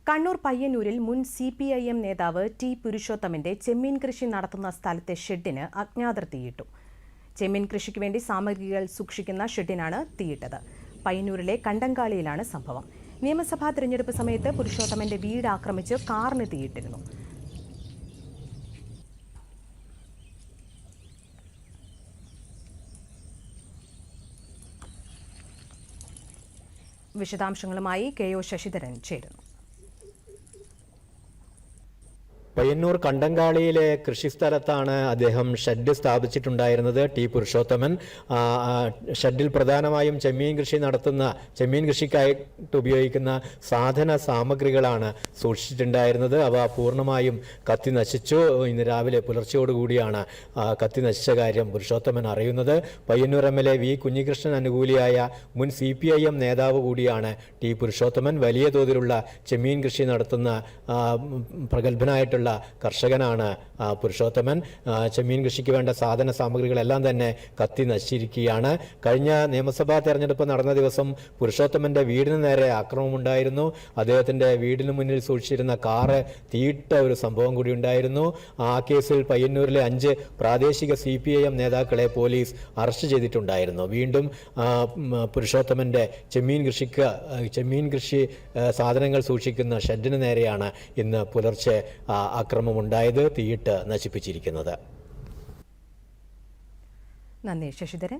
കണ്ണൂർ പയ്യന്നൂരിൽ മുൻ CPIM നേതാവ് ടി പുരുഷോത്തമന്റെ ചെമ്മീൻ കൃഷി നടത്തുന്ന സ്ഥലത്തെ ഷെഡിന് അജ്ഞാതർ തീയിട്ടു. ചെമ്മീൻ കൃഷിക്ക് വേണ്ടി സാമഗ്രികൾ സൂക്ഷിക്കുന്ന ഷെഡിനാണ് തീയിട്ടത്. പയ്യന്നൂരിലെ കണ്ടങ്കാളിയിലാണ് സംഭവം. നിയമസഭാ തെരഞ്ഞെടുപ്പ് സമയത്ത് പുരുഷോത്തമന്റെ വീട് ആക്രമിച്ച് കാറിന് തീയിട്ടിരുന്നു. വിശദാംശങ്ങളുമായി KO ശശിധരൻ ചേരുന്നു. പയ്യന്നൂർ കണ്ടങ്കാളിയിലെ കൃഷിസ്ഥലത്താണ് അദ്ദേഹം ഷെഡ് സ്ഥാപിച്ചിട്ടുണ്ടായിരുന്നത്. ടി പുരുഷോത്തമൻ ഷെഡിൽ പ്രധാനമായും ചെമ്മീൻ കൃഷി നടത്തുന്ന ചെമ്മീൻ കൃഷിക്കായിട്ട് ഉപയോഗിക്കുന്ന സാധന സാമഗ്രികളാണ് സൂക്ഷിച്ചിട്ടുണ്ടായിരുന്നത്. അവ പൂർണ്ണമായും കത്തി നശിച്ചു. ഇന്ന് രാവിലെ പുലർച്ചയോടുകൂടിയാണ് കത്തി നശിച്ച കാര്യം പുരുഷോത്തമൻ അറിയുന്നത്. പയ്യന്നൂർ MLA വി കുഞ്ഞികൃഷ്ണൻ അനുകൂലിയായ മുൻ CPIM നേതാവ് കൂടിയാണ് ടി പുരുഷോത്തമൻ. വലിയ തോതിലുള്ള ചെമ്മീൻ കൃഷി നടത്തുന്ന പ്രഗത്ഭനായിട്ടുള്ള കർഷകനാണ് പുരുഷോത്തമൻ. ചെമ്മീൻ കൃഷിക്ക് വേണ്ട സാധന സാമഗ്രികളെല്ലാം തന്നെ കത്തി നശിച്ചിരിക്കുകയാണ്. കഴിഞ്ഞ നിയമസഭാ തെരഞ്ഞെടുപ്പ് നടന്ന ദിവസം പുരുഷോത്തമന്റെ വീടിന് നേരെ ആക്രമണമുണ്ടായിരുന്നു. അദ്ദേഹത്തിന്റെ വീടിന് മുന്നിൽ സൂക്ഷിച്ചിരുന്ന കാറ് തീയിട്ട ഒരു സംഭവം കൂടി ഉണ്ടായിരുന്നു. ആ കേസിൽ പയ്യന്നൂരിലെ 5 പ്രാദേശിക CPIM നേതാക്കളെ പോലീസ് അറസ്റ്റ് ചെയ്തിട്ടുണ്ടായിരുന്നു. വീണ്ടും പുരുഷോത്തമന്റെ ചെമ്മീൻ കൃഷി സാധനങ്ങൾ സൂക്ഷിക്കുന്ന ഷെഡിന് നേരെയാണ് ഇന്ന് പുലർച്ചെ ആക്രമണമുണ്ടായത്, തീയിട്ട് നശിപ്പിച്ചിരിക്കുന്നത്. നന്ദി ശശിധരൻ.